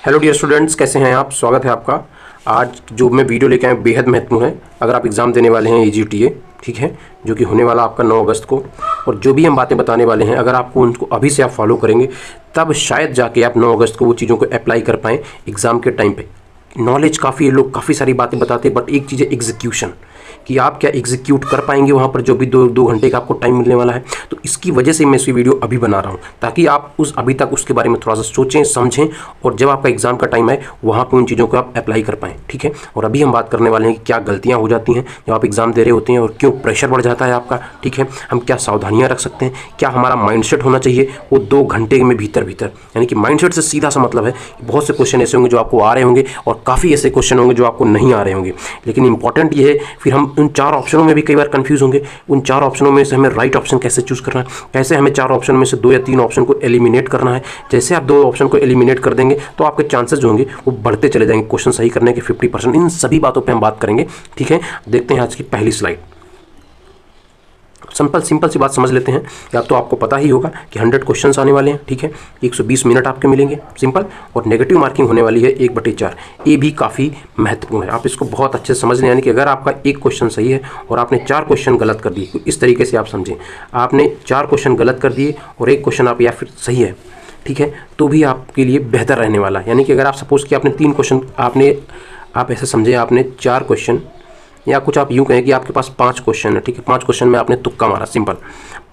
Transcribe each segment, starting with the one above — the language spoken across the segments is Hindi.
हेलो डियर स्टूडेंट्स, कैसे हैं आप। स्वागत है आपका। आज जो मैं वीडियो लेके आया बेहद महत्वपूर्ण है। अगर आप एग्ज़ाम देने वाले हैं EGTA, ठीक है, जो कि होने वाला आपका 9 अगस्त को, और जो भी हम बातें बताने वाले हैं अगर आपको उनको अभी से आप फॉलो करेंगे तब शायद जाके आप 9 अगस्त को वो चीज़ों को अप्लाई कर पाएँ एग्ज़ाम के टाइम पे। नॉलेज काफ़ी, लोग काफ़ी सारी बातें बताते हैं, बट एक चीज़ है एग्जीक्यूशन, कि आप क्या एग्जीक्यूट कर पाएंगे वहाँ पर जो भी दो घंटे का आपको टाइम मिलने वाला है। तो इसकी वजह से मैं इस वीडियो अभी बना रहा हूँ, ताकि आप अभी तक उसके बारे में थोड़ा सा सोचें समझें, और जब आपका एग्जाम का टाइम आए वहाँ पर उन चीज़ों को आप अप्लाई कर पाएँ। ठीक है, और अभी हम बात करने वाले हैं कि क्या गलतियाँ हो जाती हैं जब आप एग्ज़ाम दे रहे होते हैं और क्यों प्रेशर बढ़ जाता है आपका। ठीक है, हम क्या सावधानियाँ रख सकते हैं, क्या हमारा माइंडसेट होना चाहिए वो 2 घंटे में भीतर, यानी कि माइंडसेट से सीधा सा मतलब है बहुत से क्वेश्चन ऐसे होंगे जो आपको आ रहे होंगे और काफ़ी ऐसे क्वेश्चन होंगे जो आपको नहीं आ रहे होंगे। लेकिन इंपॉर्टेंट ये है, फिर हम उन 4 ऑप्शनों में भी कई बार कंफ्यूज होंगे। उन 4 ऑप्शनों में से हमें राइट ऑप्शन कैसे चूज करना है, कैसे हमें 4 ऑप्शन में से 2 या 3 ऑप्शन को एलिमिनेट करना है। जैसे आप 2 ऑप्शन को एलिमिनेट कर देंगे तो आपके चांसेस जो होंगे वो बढ़ते चले जाएंगे क्वेश्चन सही करने के 50%। इन सभी बातों पे हम बात करेंगे। ठीक है, देखते हैं आज की पहली स्लाइड। सिंपल सी बात समझ लेते हैं कि अब तो आपको पता ही होगा कि 100 क्वेश्चंस आने वाले हैं। ठीक है, 120 मिनट आपके मिलेंगे सिंपल, और नेगेटिव मार्किंग होने वाली है 1/4। ये भी काफ़ी महत्वपूर्ण है, आप इसको बहुत अच्छे से समझ लें। यानी कि अगर आपका एक क्वेश्चन सही है और आपने 4 क्वेश्चन गलत कर दिए, तो इस तरीके से आप समझें, आपने 4 क्वेश्चन गलत कर दिए और एक क्वेश्चन आप या फिर सही है, ठीक है, तो भी आपके लिए बेहतर रहने वाला है। यानी कि अगर आप सपोज कि आपने 3 क्वेश्चन, आप ऐसे समझें आपने 4 क्वेश्चन, या कुछ आप यूँ कहें कि आपके पास 5 क्वेश्चन है। ठीक है, 5 क्वेश्चन में आपने तुक्का मारा, सिंपल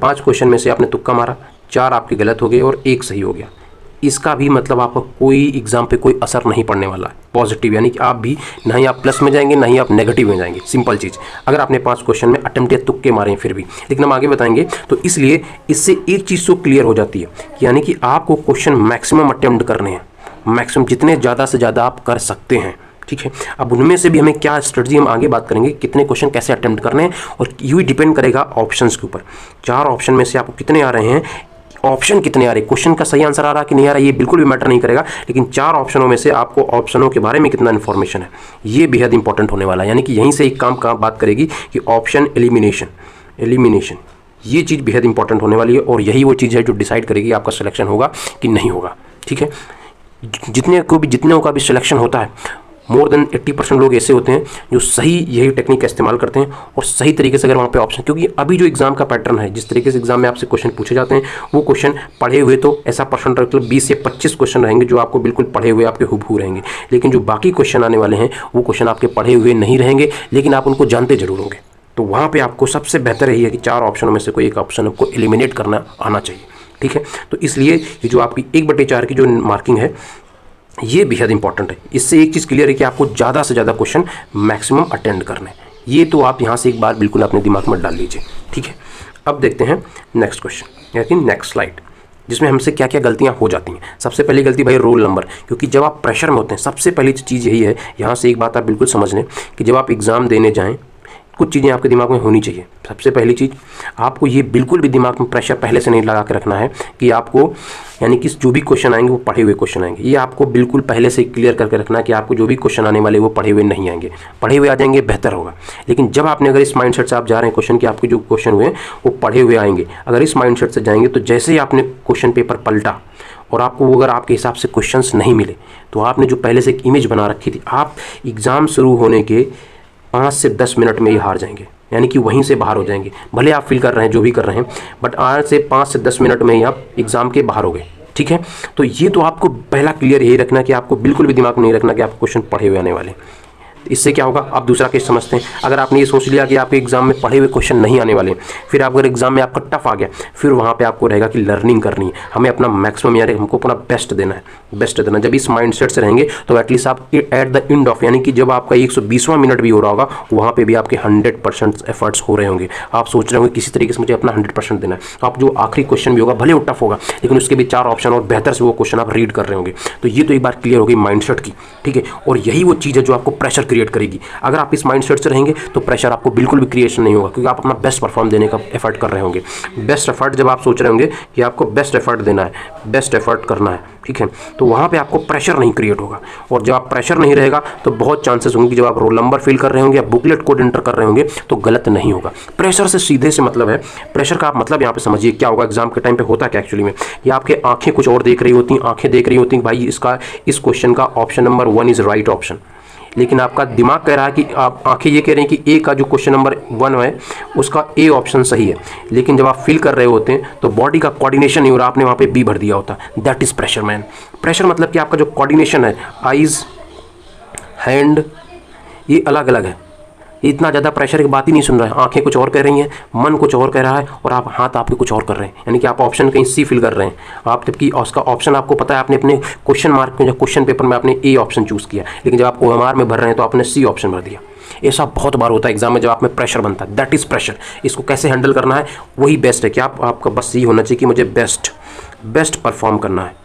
5 क्वेश्चन में से आपने तुक्का मारा, 4 आपके गलत हो गए और 1 सही हो गया। इसका भी मतलब आपका कोई एग्जाम पे कोई असर नहीं पड़ने वाला है, पॉजिटिव। यानी कि आप भी ना ही आप प्लस में जाएंगे ना ही आप नेगेटिव में जाएंगे, सिंपल चीज़। अगर आपने 5 क्वेश्चन में अटेम्प्ट या तुक्के मारे हैं फिर भी, लेकिन हम आगे बताएंगे। तो इसलिए इससे एक चीज़ तो क्लियर हो जाती है, यानी कि आपको क्वेश्चन मैक्सिमम अटेम्प्ट करने हैं, मैक्सिमम जितने ज़्यादा से ज़्यादा आप कर सकते हैं। ठीक है, अब उनमें से भी हमें क्या स्ट्रेटजी, हम आगे बात करेंगे कितने क्वेश्चन कैसे अटेम्प्ट करने हैं, और ये डिपेंड करेगा ऑप्शंस के ऊपर। 4 ऑप्शन में से आपको कितने आ रहे हैं, ऑप्शन कितने आ रहे हैं, क्वेश्चन का सही आंसर आ रहा है कि नहीं आ रहा है ये बिल्कुल भी मैटर नहीं करेगा, लेकिन 4 ऑप्शनों में से आपको ऑप्शनों के बारे में कितना इन्फॉर्मेशन है ये बेहद इंपॉर्टेंट होने वाला है। यानी कि यहीं से एक काम का बात करेगी कि ऑप्शन एलिमिनेशन ये चीज़ बेहद इंपॉर्टेंट होने वाली है, और यही वो चीज़ है जो डिसाइड करेगी आपका सिलेक्शन होगा कि नहीं होगा। ठीक है, जितने का भी सिलेक्शन होता है, मोर देन 80% लोग ऐसे होते हैं जो सही यही टेक्निक का इस्तेमाल करते हैं और सही तरीके से अगर वहाँ पे ऑप्शन, क्योंकि अभी जो एग्जाम का पैटर्न है, जिस तरीके से एग्जाम में आपसे क्वेश्चन पूछे जाते हैं वो क्वेश्चन पढ़े हुए, तो ऐसा परसेंट मतलब 20 से 25 क्वेश्चन रहेंगे जो आपको बिल्कुल पढ़े हुए आपके हुबहू रहेंगे। लेकिन जो बाकी क्वेश्चन आने वाले हैं वो क्वेश्चन आपके पढ़े हुए नहीं रहेंगे, लेकिन आप उनको जानते जरूर होंगे। तो वहाँ पर आपको सबसे बेहतर यही है कि 4 ऑप्शनों में से कोई एक ऑप्शन आपको एलिमिनेट करना आना चाहिए। ठीक है, तो इसलिए ये जो आपकी 1/4 की जो मार्किंग है ये बेहद इंपॉर्टेंट है। इससे एक चीज़ क्लियर है कि आपको ज़्यादा से ज़्यादा क्वेश्चन मैक्सिमम अटेंड करने हैं। ये तो आप यहाँ से एक बार बिल्कुल अपने दिमाग में डाल लीजिए। ठीक है, अब देखते हैं नेक्स्ट क्वेश्चन, यानी नेक्स्ट स्लाइड, जिसमें हमसे क्या क्या गलतियाँ हो जाती हैं। सबसे पहली गलती भाई रोल नंबर, क्योंकि जब आप प्रेशर में होते हैं सबसे पहली चीज़ यही है, यहाँ से एक बात आप बिल्कुल समझ लें कि जब आप एग्ज़ाम देने जाएँ कुछ चीज़ें आपके दिमाग में होनी चाहिए। सबसे पहली चीज़, आपको ये बिल्कुल भी दिमाग में प्रेशर पहले से नहीं लगा के रखना है कि आपको, यानी कि जो भी क्वेश्चन आएंगे वो पढ़े हुए क्वेश्चन आएंगे। ये आपको बिल्कुल पहले से क्लियर करके रखना है कि आपको जो भी क्वेश्चन आने वाले वो पढ़े हुए नहीं आएंगे। पढ़े हुए आ जाएंगे बेहतर होगा, लेकिन जब आपने अगर इस माइंडसेट से आप जा रहे हैं क्वेश्चन कि आपके जो क्वेश्चन हुए हैं वो पढ़े हुए आएंगे, अगर इस माइंडसेट से जाएंगे तो जैसे ही आपने क्वेश्चन पेपर पलटा और आपको अगर आपके हिसाब से क्वेश्चंस नहीं मिले, तो आपने जो पहले से एक इमेज बना रखी थी, आप एग्ज़ाम शुरू होने के 5 से 10 मिनट में ही हार जाएंगे, यानी कि वहीं से बाहर हो जाएंगे। भले आप फील कर रहे हैं जो भी कर रहे हैं, बट आज से 5 से 10 मिनट में ही आप एग्ज़ाम के बाहर हो गए। ठीक है, तो ये तो आपको पहला क्लियर यही रखना कि आपको बिल्कुल भी दिमाग में नहीं रखना कि आपको क्वेश्चन पढ़े हुए आने वाले। इससे क्या होगा, आप दूसरा केस समझते हैं। अगर आपने ये सोच लिया कि आपके एग्जाम में पढ़े हुए क्वेश्चन नहीं आने वाले, फिर आप अगर एग्जाम में आपका टफ आ गया, फिर वहाँ पे आपको रहेगा कि लर्निंग करनी है, हमें अपना मैक्सिमम, यानी हमको अपना बेस्ट देना है, बेस्ट देना। जब इस माइंडसेट से रहेंगे तो एटलीस्ट आप एट द एंड ऑफ, यानी कि जब आपका 120वां मिनट भी हो रहा होगा, वहाँ पर भी आपके 100% एफर्ट्स हो रहे होंगे। आप सोच रहे होंगे किसी तरीके से मुझे अपना 100% देना है। तो आप जो आखिरी क्वेश्चन भी होगा भले वो टफ होगा, लेकिन उसके भी 4 ऑप्शन और बेहतर से वो क्वेश्चन आप रीड कर रहे होंगे। तो ये तो एक बार क्लियर हो गई माइंडसेट की। ठीक है, और यही वो चीज़ है जो आपको प्रेशर क्रिएट करेगी। अगर आप इस माइंडसेट से रहेंगे तो प्रेशर आपको बिल्कुल भी क्रिएशन नहीं होगा, क्योंकि आप अपना बेस्ट परफॉर्म देने का एफर्ट कर रहे होंगे। बेस्ट एफर्ट जब आप सोच रहे होंगे कि आपको बेस्ट एफर्ट देना है, बेस्ट एफर्ट करना है, ठीक है, तो वहाँ पे आपको प्रेशर नहीं क्रिएट होगा। और जब आप प्रेशर नहीं रहेगा तो बहुत चांसेस होंगे कि जब आप रोल नंबर फिल कर रहे होंगे या बुकलेट कोड एंटर कर रहे होंगे तो गलत नहीं होगा। प्रेशर से सीधे से मतलब है, प्रेशर का आप मतलब यहाँ पे समझिए क्या होगा। एग्जाम के टाइम पे होता क्या एक्चुअली में, ये आपके आंखें कुछ और देख रही होती हैं, आंखें देख रही होती हैं भाई इसका, इस क्वेश्चन का option number 1 is right option, लेकिन आपका दिमाग कह रहा है कि आप, आंखें ये कह रही हैं कि ए का जो क्वेश्चन नंबर 1 है उसका ए ऑप्शन सही है, लेकिन जब आप फिल कर रहे होते हैं तो बॉडी का कोऑर्डिनेशन नहीं हो रहा, आपने वहाँ पे बी भर दिया होता। That is pressure man. Pressure मतलब कि आपका जो कोऑर्डिनेशन है, आइज, हैंड, ये अलग अलग है। ये इतना ज़्यादा प्रेशर की बात ही नहीं सुन रहा है, आंखें कुछ और कह रही हैं, मन कुछ और कह रहा है और आप हाथ आपके कुछ और कर रहे हैं। यानी कि आप ऑप्शन कहीं सी फिल कर रहे हैं, आप जबकि उसका ऑप्शन आपको पता है, आपने अपने क्वेश्चन मार्क में, जब क्वेश्चन पेपर में आपने ए ऑप्शन चूज़ किया, लेकिन जब आप OMR में भर रहे हैं तो आपने सी ऑप्शन भर दिया। ऐसा बहुत बार होता है एग्जाम में जब आप में प्रेशर बनता है। That is pressure. इसको कैसे हैंडल करना है वही बेस्ट है कि आपका बस ये होना चाहिए कि मुझे बेस्ट परफॉर्म करना है,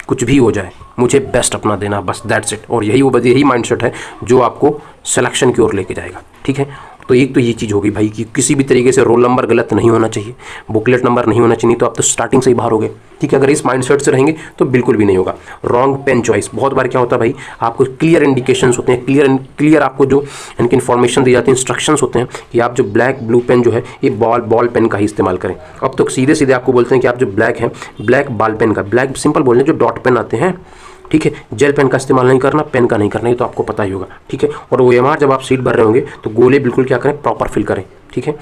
कुछ भी हो जाए मुझे बेस्ट अपना देना, बस दैट्स इट। और यही माइंडसेट है जो आपको सिलेक्शन की ओर लेके जाएगा, ठीक है। तो एक तो ये चीज़ होगी भाई कि किसी भी तरीके से रोल नंबर गलत नहीं होना चाहिए, बुकलेट नंबर नहीं होना चाहिए, नहीं तो आप तो स्टार्टिंग से ही बाहर हो गए, ठीक है। अगर इस माइंडसेट से रहेंगे तो बिल्कुल भी नहीं होगा। रॉन्ग पेन चॉइस, बहुत बार क्या होता है भाई, आपको क्लियर इंडिकेशंस होते हैं, क्लियर आपको जो इनकी इन्फॉर्मेशन दी जाती है, इंस्ट्रक्शंस होते हैं कि आप जो ब्लैक ब्लू पेन जो है ये बॉल पेन का ही इस्तेमाल करें। अब तो सीधे सीधे आपको बोलते हैं कि आप जो ब्लैक है, ब्लैक बॉल पेन का, ब्लैक सिंपल बोल रहे हैं, जो डॉट पेन आते हैं, ठीक है, जेल पेन का इस्तेमाल नहीं करना, पेन का नहीं करना, ये तो आपको पता ही होगा, ठीक है। और OMR जब आप सीट भर रहे होंगे तो गोले बिल्कुल क्या करें, प्रॉपर फिल करें, ठीक है।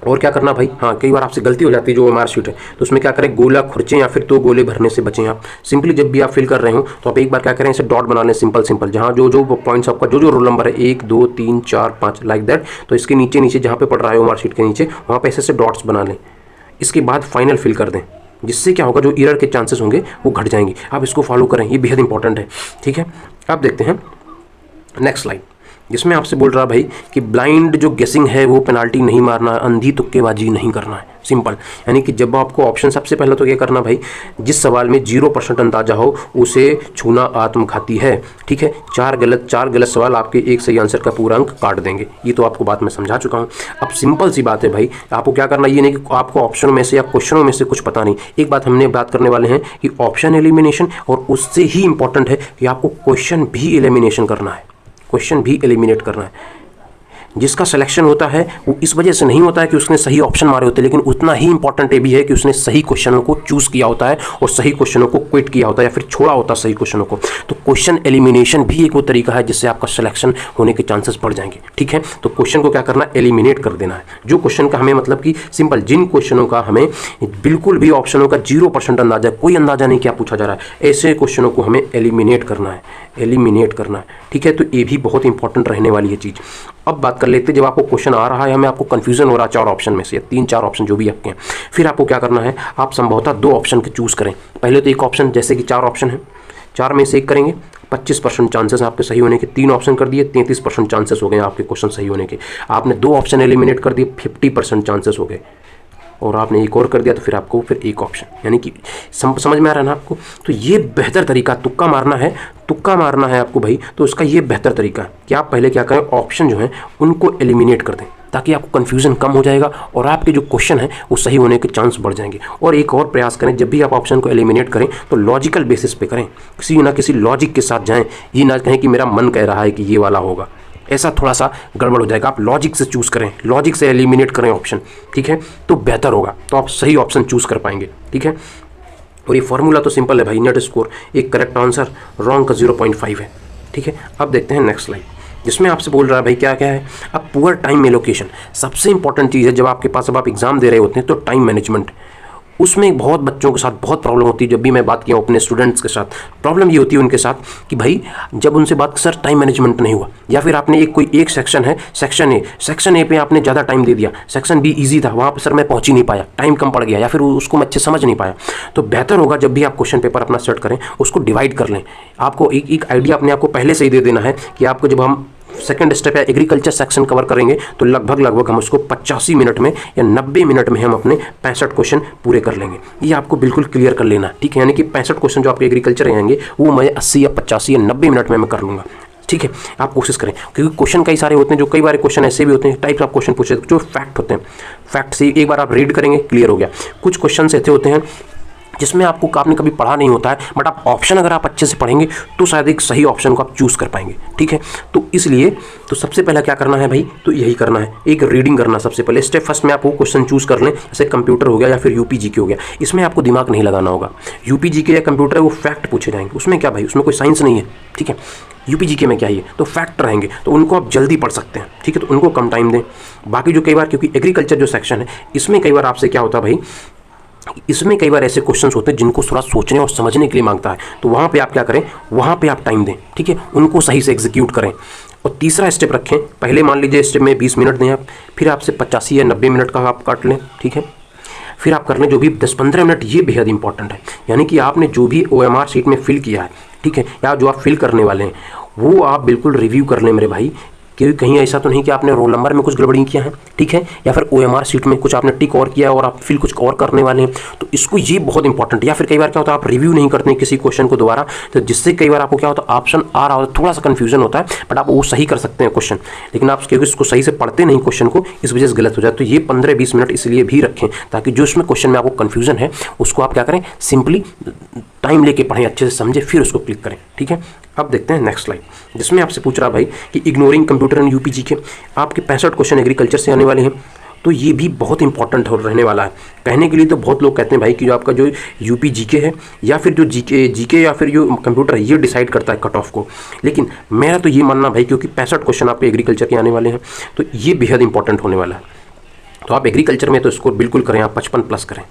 और क्या करना भाई, हाँ कई बार आपसे गलती हो जाती है, जो OMR शीट है तो उसमें क्या करें, गोला खुरचें या फिर 2 गोले भरने से बचें आप। सिंपली जब भी आप फिल कर रहे हो तो आप एक बार क्या करें, इसे डॉट बना लें, सिंपल जहाँ जो पॉइंट्स आपका जो रोल नंबर है 1 2 3 4 5 लाइक दैट, तो इसके नीचे जहाँ पे पड़ रहा है OMR शीट के नीचे, वहाँ पे ऐसे डॉट्स बना लें। इसके बाद फाइनल फिल कर दें, जिससे क्या होगा, जो एरर के चांसेस होंगे वो घट जाएंगे। आप इसको फॉलो करें, ये बेहद इंपॉर्टेंट है, ठीक है। अब देखते हैं नेक्स्ट स्लाइड, जिसमें आपसे बोल रहा भाई कि ब्लाइंड जो गेसिंग है वो पेनाल्टी नहीं मारना है, अंधी तुक्केबाजी नहीं करना है। सिंपल, यानी कि जब आपको ऑप्शन, सबसे पहले तो क्या करना भाई, जिस सवाल में 0% अंदाजा हो उसे छूना आत्मघाती है, ठीक है। 4 गलत सवाल आपके एक सही आंसर का पूरा अंक काट देंगे। ये तो आपको बात मैं समझा चुका हूँ। अब सिंपल सी बात है भाई, आपको क्या करना, ये नहीं कि आपको ऑप्शनों में से या क्वेश्चनों में से कुछ पता नहीं। एक बात हमने बात करने वाले हैं कि ऑप्शन एलिमिनेशन, और उससे ही इंपॉर्टेंट है कि आपको क्वेश्चन भी एलिमिनेशन करना है, क्वेश्चन भी एलिमिनेट करना है। जिसका सिलेक्शन होता है वो इस वजह से नहीं होता है कि उसने सही ऑप्शन मारे होते, लेकिन उतना ही इंपॉर्टेंट ये भी है कि उसने सही क्वेश्चनों को चूज़ किया होता है और सही क्वेश्चनों को क्विट किया होता है या फिर छोड़ा होता है सही क्वेश्चनों को। तो क्वेश्चन एलिमिनेशन भी एक वो तरीका है जिससे आपका सिलेक्शन होने के चांसेस बढ़ जाएंगे, ठीक है। तो क्वेश्चन को क्या करना है, एलिमिनेट कर देना है। जो क्वेश्चन का हमें मतलब कि सिंपल, जिन क्वेश्चनों का हमें बिल्कुल भी ऑप्शनों का 0% अंदाजा, कोई अंदाजा नहीं क्या पूछा जा रहा है, ऐसे क्वेश्चनों को हमें एलिमिनेट करना है, ठीक है। तो ये भी बहुत इंपॉर्टेंट रहने वाली है चीज़। अब बात कर लेते हैं, जब आपको क्वेश्चन आ रहा है, हमें आपको कंफ्यूजन हो रहा है 4 ऑप्शन में से, 3-4 ऑप्शन जो भी आपके हैं, फिर आपको क्या करना है, आप संभवतः 2 ऑप्शन के चूज़ करें। पहले तो एक ऑप्शन, जैसे कि 4 ऑप्शन है, 4 में से एक करेंगे, 25% चांसेस आपके सही होने के। 3 ऑप्शन कर दिए, 33% चांसेस हो गए आपके क्वेश्चन सही होने के। आपने 2 ऑप्शन एलिमिनेट कर दिए, 50% चांसेस हो गए। और आपने एक और कर दिया तो फिर आपको फिर एक ऑप्शन, यानी कि समझ में आ रहा है ना आपको। तो ये बेहतर तरीका, तुक्का मारना है आपको भाई, तो उसका ये बेहतर तरीका है कि आप पहले क्या करें, ऑप्शन जो हैं उनको एलिमिनेट कर दें, ताकि आपको कन्फ्यूज़न कम हो जाएगा और आपके जो क्वेश्चन है वो सही होने के चांस बढ़ जाएंगे। और एक और प्रयास करें, जब भी आप ऑप्शन को एलिमिनेट करें तो लॉजिकल बेसिस पे करें, किसी ना किसी लॉजिक के साथ जाएं। ये ना कहें कि मेरा मन कह रहा है कि ये वाला होगा, ऐसा थोड़ा सा गड़बड़ हो जाएगा। आप लॉजिक से चूज़ करें, लॉजिक से एलिमिनेट करें ऑप्शन, ठीक है, तो बेहतर होगा, तो आप सही ऑप्शन चूज़ कर पाएंगे, ठीक है। और ये फॉर्मूला तो सिंपल है भाई, नेट स्कोर, एक करेक्ट आंसर, रॉन्ग का 0.5 है, ठीक है। अब देखते हैं नेक्स्ट स्लाइड, जिसमें आपसे बोल रहा है भाई क्या है। अब पुअर टाइम एलोकेशन, सबसे इंपॉर्टेंट चीज़ है जब आपके पास, अब आप एग्जाम दे रहे होते हैं तो टाइम मैनेजमेंट, उसमें बहुत बच्चों के साथ बहुत प्रॉब्लम होती है। जब भी मैं बात किया अपने स्टूडेंट्स के साथ, प्रॉब्लम ये होती है उनके साथ कि भाई जब उनसे बात, सर टाइम मैनेजमेंट नहीं हुआ, या फिर आपने एक सेक्शन है, सेक्शन ए पे आपने ज़्यादा टाइम दे दिया, सेक्शन बी ईजी था, वहाँ पर सर मैं पहुँच ही नहीं पाया, टाइम कम पड़ गया, या फिर उसको मैं अच्छे समझ नहीं पाया। तो बेहतर होगा जब भी आप क्वेश्चन पेपर अपना सेट करें, उसको डिवाइड कर लें। आपको एक आइडिया अपने आपको पहले से ही दे देना है कि आपको जब हम सेकंड स्टेप या एग्रीकल्चर सेक्शन कवर करेंगे तो लगभग हम उसको 85 मिनट में या 90 मिनट में हम अपने 65 क्वेश्चन पूरे कर लेंगे। ये आपको बिल्कुल क्लियर कर लेना है, ठीक है। यानी कि 65 क्वेश्चन जो आपके एग्रीकल्चर आएंगे वो मैं 80 या 85 या 90 मिनट में मैं कर लूँगा। ठीक है, आप कोशिश करें, क्योंकि क्वेश्चन कई सारे होते हैं, जो कई बार क्वेश्चन ऐसे भी होते हैं, टाइप्स ऑफ क्वेश्चन पूछे जो फैक्ट होते हैं, फैक्ट से एक बार आप रीड करेंगे क्लियर हो गया। कुछ क्वेश्चन ऐसे होते हैं जिसमें आपने कभी पढ़ा नहीं होता है, बट आप ऑप्शन अगर आप अच्छे से पढ़ेंगे तो शायद एक सही ऑप्शन को आप चूज़ कर पाएंगे। ठीक है, तो इसलिए तो सबसे पहले क्या करना है भाई, तो यही करना है, एक रीडिंग करना सबसे पहले। स्टेप फर्स्ट में आप वो क्वेश्चन चूज़ कर लें, जैसे कंप्यूटर हो गया या फिर यूपीजीके हो गया। इसमें आपको दिमाग नहीं लगाना होगा। यूपीजीके या कंप्यूटर है वो फैक्ट पूछे जाएंगे, उसमें क्या भाई, उसमें कोई साइंस नहीं है। ठीक है, यूपीजीके में क्या है, तो फैक्ट रहेंगे, तो उनको आप जल्दी पढ़ सकते हैं। ठीक है, तो उनको कम टाइम दें। बाकी जो कई बार, क्योंकि एग्रीकल्चर जो सेक्शन है इसमें कई बार आपसे क्या होता है भाई, इसमें कई बार ऐसे क्वेश्चंस होते हैं जिनको थोड़ा सोचने और समझने के लिए मांगता है, तो वहाँ पे आप क्या करें, वहाँ पे आप टाइम दें। ठीक है, उनको सही से एग्जीक्यूट करें। और तीसरा स्टेप रखें, पहले मान लीजिए स्टेप में 20 मिनट दें आप, फिर आपसे 85 या 90 मिनट का आप काट लें। ठीक है, फिर आप कर लें जो भी 10-15 मिनट, ये बेहद इंपॉर्टेंट है। यानी कि आपने जो भी OMR शीट में फिल किया है, ठीक है, या जो आप फिल करने वाले हैं, वो आप बिल्कुल रिव्यू कर लें मेरे भाई, क्योंकि कहीं ऐसा तो नहीं कि आपने रोल नंबर में कुछ गड़बड़ी किया है। ठीक है, या फिर OMR शीट में कुछ आपने टिक और किया और आप फिर कुछ और करने वाले हैं, तो इसको ये बहुत इंपॉर्टेंट। या फिर कई बार क्या होता है, आप रिव्यू नहीं करते हैं किसी क्वेश्चन को दोबारा, तो जिससे कई बार आपको क्या होता है, ऑप्शन आ रहा होता है, थोड़ा सा कन्फ्यूजन होता है, बट आप वो सही कर सकते हैं क्वेश्चन, लेकिन आप क्योंकि इसको सही से पढ़ते नहीं क्वेश्चन को, इस वजह से गलत हो जाए। तो ये 15-20 मिनट इसलिए भी रखें, ताकि जो इसमें क्वेश्चन में आपको कन्फ्यूजन है उसको आप क्या करें, सिंपली टाइम लेके पढ़ें, अच्छे से समझे, फिर उसको क्लिक करें। ठीक है, अब देखते हैं नेक्स्ट स्लाइड, जिसमें आपसे पूछ रहा भाई कि इग्नोरिंग कंप्यूटर एंड यूपीजीके, आपके 65 क्वेश्चन एग्रीकल्चर से आने वाले हैं। तो ये भी बहुत इंपॉर्टेंट रहने वाला है। कहने के लिए तो बहुत लोग कहते हैं भाई कि जो आपका जो यूपीजीके है या फिर जो जीके या फिर जो कंप्यूटर है, ये डिसाइड करता है कट ऑफ को, लेकिन मेरा तो ये मानना भाई, क्योंकि 65 क्वेश्चन आपके एग्रीकल्चर के आने वाले हैं, तो ये बेहद इंपॉर्टेंट होने वाला है। तो आप एग्रीकल्चर में तो स्कोर बिल्कुल करें, आप 55+ करें।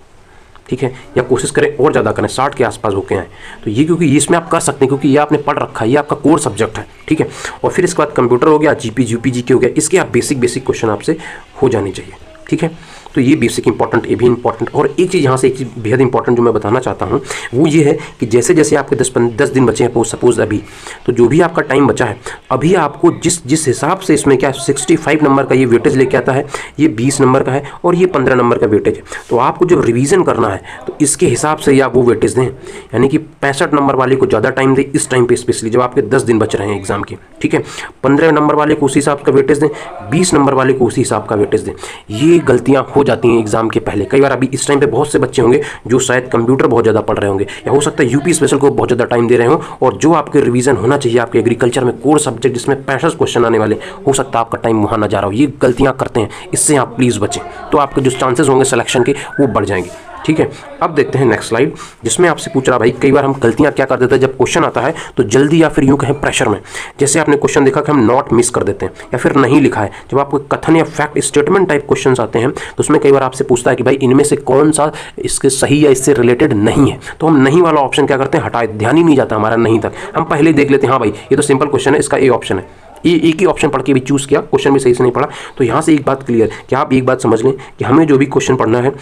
ठीक है, या कोशिश करें और ज़्यादा करें, 60 के आसपास होके आए। तो ये क्योंकि ये इसमें आप कर सकते हैं, क्योंकि ये आपने पढ़ रखा है, ये आपका कोर सब्जेक्ट है। ठीक है, और फिर इसके बाद कंप्यूटर हो गया, यूपीजीके हो गया, इसके आप बेसिक क्वेश्चन आपसे हो जाने चाहिए। ठीक है, तो ये बेसिक इंपॉर्टेंट, ये भी इंपॉर्टेंट। और एक चीज़ यहाँ से एक चीज़ बेहद इंपॉर्टेंट जो मैं बताना चाहता हूँ, वो ये है कि जैसे जैसे आपके 10 दिन बचे हैं, सपोज अभी, तो जो भी आपका टाइम बचा है, अभी आपको जिस हिसाब से इसमें क्या 65 नंबर का ये वेटेज लेके आता है, ये 20 नंबर का है और ये 15 नंबर का वेटेज है। तो आपको जब रिवीजन करना है तो इसके हिसाब से आप वो वेटेज दें, यानी कि 65 नंबर वाले को ज़्यादा टाइम दें इस टाइम पे, स्पेशली जब आपके 10 दिन बच रहे हैं एग्जाम के। ठीक है, 15 नंबर वाले को उसी हिसाब का वेटेज दें, 20 नंबर वाले को उसी हिसाब का वेटेज दें। ये गलतियाँ हो जाती हैं एग्जाम के पहले। कई बार अभी इस टाइम पे बहुत से बच्चे होंगे जो शायद कंप्यूटर बहुत ज़्यादा पढ़ रहे होंगे, या हो सकता है यूपी स्पेशल को बहुत ज़्यादा टाइम दे रहे हो, और जो आपके रिवीजन होना चाहिए आपके एग्रीकल्चर में कोर सब्जेक्ट जिसमें 65 क्वेश्चन आने वाले, हो सकता है आपका टाइम वहाँ ना जा रहा हो। ये गलतियाँ करते हैं, इससे आप प्लीज़ बचें, तो आपके जो चांसेस होंगे सिलेक्शन के वो बढ़ जाएंगे। ठीक है, अब देखते हैं नेक्स्ट स्लाइड, जिसमें आपसे पूछ रहा भाई, कई बार हम गलतियां क्या कर देते हैं जब क्वेश्चन आता है तो जल्दी, या फिर यूं कहें प्रेशर में, जैसे आपने क्वेश्चन देखा कि हम नॉट मिस कर देते हैं या फिर नहीं लिखा है। जब आपको कथन या फैक्ट स्टेटमेंट टाइप क्वेश्चंस आते हैं तो उसमें कई बार आपसे पूछता है कि भाई इनमें से कौन सा इसके सही या इससे रिलेटेड नहीं है, तो हम नहीं वाला ऑप्शन क्या करते हैं, हटा, ध्यान ही नहीं जाता हमारा नहीं तक, हम पहले देख लेते हैं, हाँ भाई ये तो सिंपल क्वेश्चन है, इसका ए ऑप्शन है, ये एक ही ऑप्शन पढ़ के भी चूज़ किया, क्वेश्चन भी सही से नहीं पढ़ा। तो यहाँ से एक बात क्लियर कि आप एक बात समझ लें कि हमें जो भी क्वेश्चन पढ़ना है,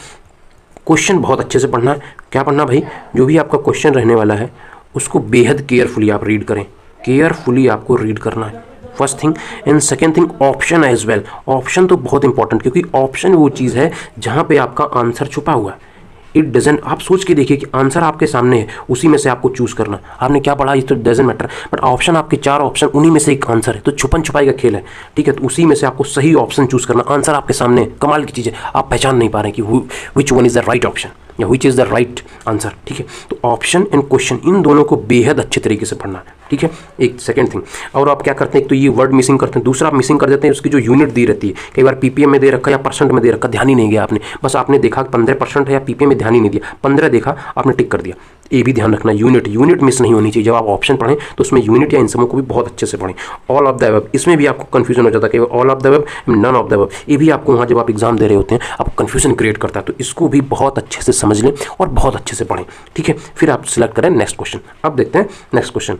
क्वेश्चन बहुत अच्छे से पढ़ना है। क्या पढ़ना भाई, जो भी आपका क्वेश्चन रहने वाला है उसको बेहद केयरफुली आप रीड करें, केयरफुली आपको रीड करना है, first thing. And second thing, option as well. Option तो बहुत इंपॉर्टेंट, क्योंकि ऑप्शन वो चीज़ है जहाँ पे आपका आंसर छुपा हुआ है। इट डजेंट, आप सोच के देखिए कि आंसर आपके सामने है, उसी में से आपको चूज करना। आपने क्या पढ़ा, ये तो डजेंट मैटर, बट ऑप्शन आपके 4 ऑप्शन, उन्हीं में से एक आंसर है, तो छुपन छुपाई का खेल है। ठीक है, तो उसी में से आपको सही ऑप्शन चूज करना, आंसर आपके सामने है। कमाल की चीज़ है, आप पहचान नहीं पा रहे कि which one is the right option या which is the right answer. ठीक है, तो ऑप्शन एंड क्वेश्चन इन दोनों को बेहद अच्छे तरीके से पढ़ना है। ठीक है, एक सेकंड थिंग, और आप क्या करते हैं, एक तो ये वर्ड मिसिंग करते हैं, दूसरा आप मिसिंग कर देते हैं उसकी जो यूनिट दी रहती है। कई बार पीपीएम में दे रखा या परसेंट में दे रखा, ध्यान ही नहीं गया आपने, बस आपने देखा 15% है या पीपीएम में, ध्यान ही नहीं दिया, 15 देखा आपने टिक कर दिया। ये भी ध्यान रखना, यूनिट मिस नहीं होनी चाहिए। जब आप ऑप्शन पढ़ें तो उसमें यूनिट या इन सबों को भी बहुत अच्छे से पढ़ें। ऑल ऑफ द अबव, इसमें भी आपको कंफ्यूजन हो जाता है कि all of the above, none of the above, ये भी आपको वहाँ जब आप एग्जाम दे रहे होते हैं आपको कंफ्यूजन क्रिएट करता है। तो इसको भी बहुत अच्छे से समझ लें और बहुत अच्छे से पढ़ें। ठीक है, फिर आप सिलेक्ट करें नेक्स्ट क्वेश्चन। अब देखते हैं नेक्स्ट क्वेश्चन।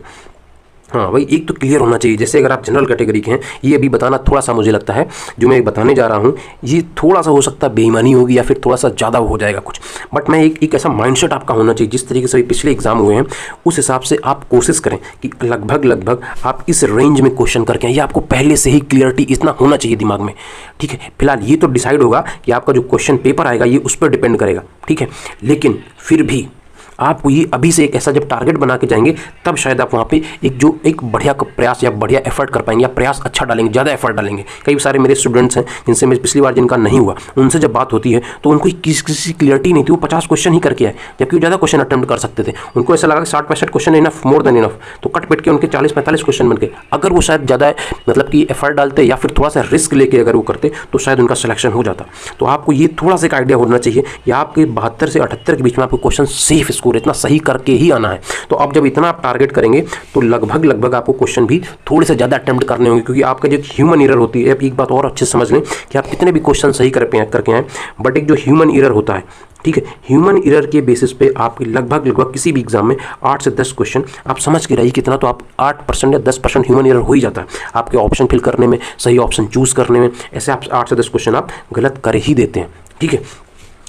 हाँ भाई, एक तो क्लियर होना चाहिए, जैसे अगर आप जनरल कैटेगरी के हैं, ये अभी बताना थोड़ा सा मुझे लगता है जो मैं बताने जा रहा हूँ ये थोड़ा सा हो सकता है बेईमानी होगी या फिर थोड़ा सा ज़्यादा हो जाएगा कुछ, बट मैं एक ऐसा माइंडसेट आपका होना चाहिए जिस तरीके से पिछले एग्जाम हुए हैं उस हिसाब से आप कोशिश करें कि लगभग आप इस रेंज में क्वेश्चन करके आए। ये आपको पहले से ही क्लियरिटी इतना होना चाहिए दिमाग में। ठीक है, फिलहाल ये तो डिसाइड होगा कि आपका जो क्वेश्चन पेपर आएगा ये उस पर डिपेंड करेगा। ठीक है, लेकिन फिर भी आपको ये अभी से एक ऐसा जब टारगेट बना के जाएंगे तब शायद आप वहाँ पे एक बढ़िया प्रयास या बढ़िया एफर्ट कर पाएंगे, या प्रयास अच्छा डालेंगे, ज़्यादा एफर्ट डालेंगे। कई सारे मेरे स्टूडेंट्स हैं जिनसे मैं पिछली बार जिनका नहीं हुआ, उनसे जब बात होती है तो उनको किसी क्लियरिटी नहीं थी, वो 50 क्वेश्चन ही करके आए, जबकि वो ज़्यादा क्वेश्चन अटेम्प्ट कर सकते थे। उनको ऐसा लगा कि 60-65 question enough, more than enough, तो कट पिट के उनके 40-45 क्वेश्चन बन गए। अगर वो शायद ज़्यादा मतलब कि एफर्ट डालते या फिर थोड़ा सा रिस्क लेके अगर वो करते तो शायद उनका सिलेक्शन हो जाता। तो आपको ये थोड़ा सा एक आइडिया होना चाहिए कि आपके 72 से 78 के बीच में आपको क्वेश्चन सेफ स्कोर इतना सही करके ही आना है। तो अब जब इतना आप टारगेट करेंगे तो लगभग आपको क्वेश्चन भी थोड़े से ज़्यादा अटेम्प्ट करने होंगे, क्योंकि आपका जो ह्यूमन एरर होती है, एक बात और अच्छे से समझ लें कि आप कितने भी क्वेश्चन सही करके आए, बट एक जो ह्यूमन एरर होता है, ठीक है, ह्यूमन एरर के बेसिस पे आपकी लगभग किसी भी एग्जाम में 8 से 10 क्वेश्चन आप समझ के रहिए कितना, तो आप 8% या 10% ह्यूमन एरर हो ही जाता है आपके ऑप्शन फिल करने में, सही ऑप्शन चूज़ करने में। ऐसे आप 8 से 10 क्वेश्चन आप गलत कर ही देते हैं, ठीक है।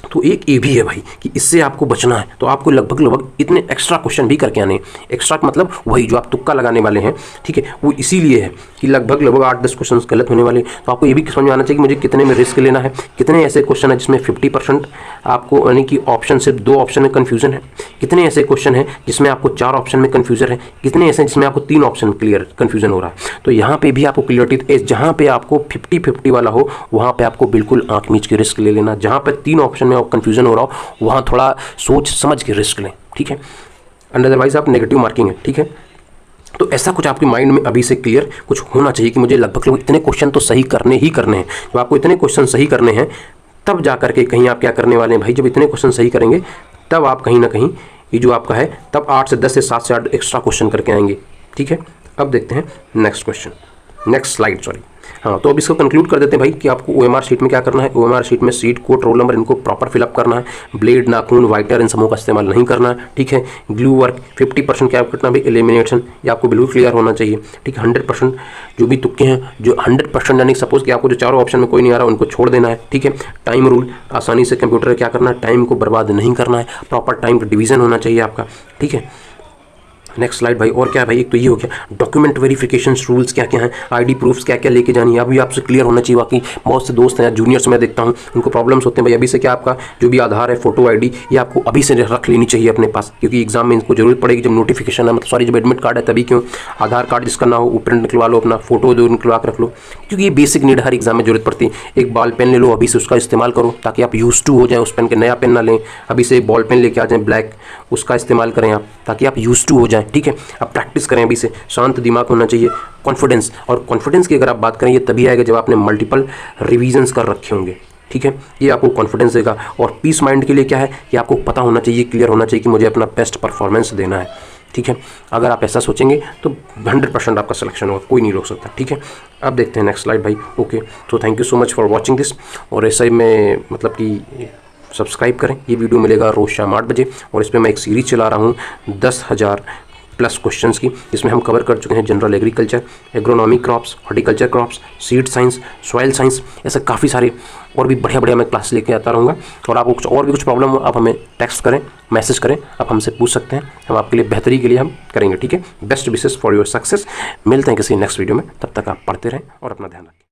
तो एक ये भी है भाई कि इससे आपको बचना है, तो आपको लगभग इतने एक्स्ट्रा क्वेश्चन भी करके आने हैं। एक्स्ट्रा मतलब वही जो आप तुक्का लगाने वाले हैं, ठीक है, वो इसीलिए है कि लगभग 8-10 क्वेश्चन गलत होने वाले। तो आपको ये भी समझ में आना चाहिए कि मुझे कितने में रिस्क लेना है, कितने ऐसे क्वेश्चन है जिसमें 50% आपको यानी कि ऑप्शन सिर्फ 2 ऑप्शन में कन्फ्यूजन है, कितने ऐसे क्वेश्चन है जिसमें आपको 4 ऑप्शन में कन्फ्यूजन है, कितने ऐसे जिसमें आपको 3 ऑप्शन में क्लियर कन्फ्यूजन हो रहा है। तो यहाँ पे भी आपको क्लियरिटी, जहाँ पे आपको 50-50 वाला हो वहाँ पे आपको बिल्कुल आँख मीच के रिस्क ले लेना, जहाँ पे 3 ऑप्शन में कन्फ्यूजन हो रहा हो वहाँ थोड़ा सोच समझ के रिस्क लें, ठीक है। अदरवाइज आप नेगेटिव मार्किंग है, ठीक है। तो ऐसा कुछ आपके माइंड में अभी से क्लियर कुछ होना चाहिए कि मुझे लगभग इतने क्वेश्चन तो सही करने ही करने हैं। जब आपको इतने क्वेश्चन सही करने हैं तब जा करके कहीं आप क्या करने वाले हैं भाई, जब इतने क्वेश्चन सही करेंगे तब आप कहीं ना कहीं ये जो आपका है तब 8 से 10 से 7 से 8 एक्स्ट्रा क्वेश्चन करके आएंगे, ठीक है। अब देखते हैं next question, next slide, sorry. हाँ, तो अब इसको कंक्लूड कर देते हैं भाई कि आपको OMR शीट में क्या करना है। OMR शीट में सीट, कोड, रोल नंबर इनको प्रॉपर फिलअप करना है। ब्लेड, नाखून, वाइटर इन समूह का इस्तेमाल नहीं करना है, ठीक है। ग्लू वर्क 50% क्या करना है, एलिमिनेशन, ये आपको बिल्कुल क्लियर होना चाहिए, ठीक है। 100% जो भी तुक्के हैं, जो 100% यानी सपोज कि आपको जो 4 ऑप्शन में कोई नहीं आ रहा उनको छोड़ देना है, ठीक है। टाइम रूल, आसानी से कंप्यूटर क्या करना है, टाइम को बर्बाद नहीं करना है, प्रॉपर टाइम का डिवीजन होना चाहिए आपका, ठीक है। नेक्स्ट स्लाइड भाई। और क्या भाई, एक तो ये हो गया डॉक्यूमेंट वेरिफिकेशन रूल्स क्या क्या हैं, आईडी प्रूफ्स क्या क्या लेके जानी है, अभी आपसे क्लियर होना चाहिए। बाकी बहुत से दोस्त हैं जूनियर्स में देखता हूँ उनको प्रॉब्लम्स होते हैं भाई। अभी से क्या आपका जो भी आधार है, फोटो आईडी, ये आपको अभी से रख लेनी चाहिए अपने पास, क्योंकि एग्जाम में इनको जरूरत पड़ेगी। जब नोटिफिकेशन है, मतलब सॉरी, जब एडमिट कार्ड है तभी क्यों, आधार कार्ड जिसका ना हो वो प्रिंट निकलवा लो, अपना फोटो जो निकलवा कर रख लो, क्योंकि ये बेसिक नीड हर एग्जाम में जरूरत पड़ती है। एक बॉल पेन ले लो अभी से, उसका इस्तेमाल करो ताकि आप यूज टू हो जाए उस पेन के, नया पेन ना लें, अभी से बॉल पेन लेके आ जाएं ब्लैक, उसका इस्तेमाल करें आप ताकि आप यूज टू हो जाएं, ठीक है। अब प्रैक्टिस करें अभी से, शांत दिमाग होना चाहिए, कॉन्फिडेंस। और कॉन्फिडेंस की अगर आप बात करें ये तभी आएगा जब आपने मल्टीपल रिवीजन्स कर रखे होंगे, ठीक है। ये आपको कॉन्फिडेंस देगा। और पीस माइंड के लिए क्या है कि आपको पता होना चाहिए, क्लियर होना चाहिए कि मुझे अपना बेस्ट परफॉर्मेंस देना है, ठीक है। अगर आप ऐसा सोचेंगे तो 100% आपका सिलेक्शन होगा, कोई नहीं रोक सकता, ठीक है। अब देखते हैं नेक्स्ट स्लाइड भाई। ओके, तो thank you so much for watching this. और ऐसा ही मैं मतलब कि सब्सक्राइब करें, ये वीडियो मिलेगा रोज़ शाम 8 बजे। और इस पर मैं एक सीरीज़ चला रहा हूँ 10,000 प्लस क्वेश्चंस की, जिसमें हम कवर कर चुके हैं general agriculture, agronomy crops, horticulture crops, seed science, soil science, ऐसे काफ़ी सारे और भी बढ़िया मैं क्लास लेके आता रहूँगा। और आपको कुछ और भी कुछ प्रॉब्लम हो आप हमें टेक्स्ट करें, मैसेज करें, आप हमसे पूछ सकते हैं, हम आपके लिए बेहतरी के लिए हम करेंगे, ठीक है। Best wishes for your success. मिलते हैं किसी नेक्स्ट वीडियो में, तब तक आप पढ़ते रहें और अपना ध्यान रखें।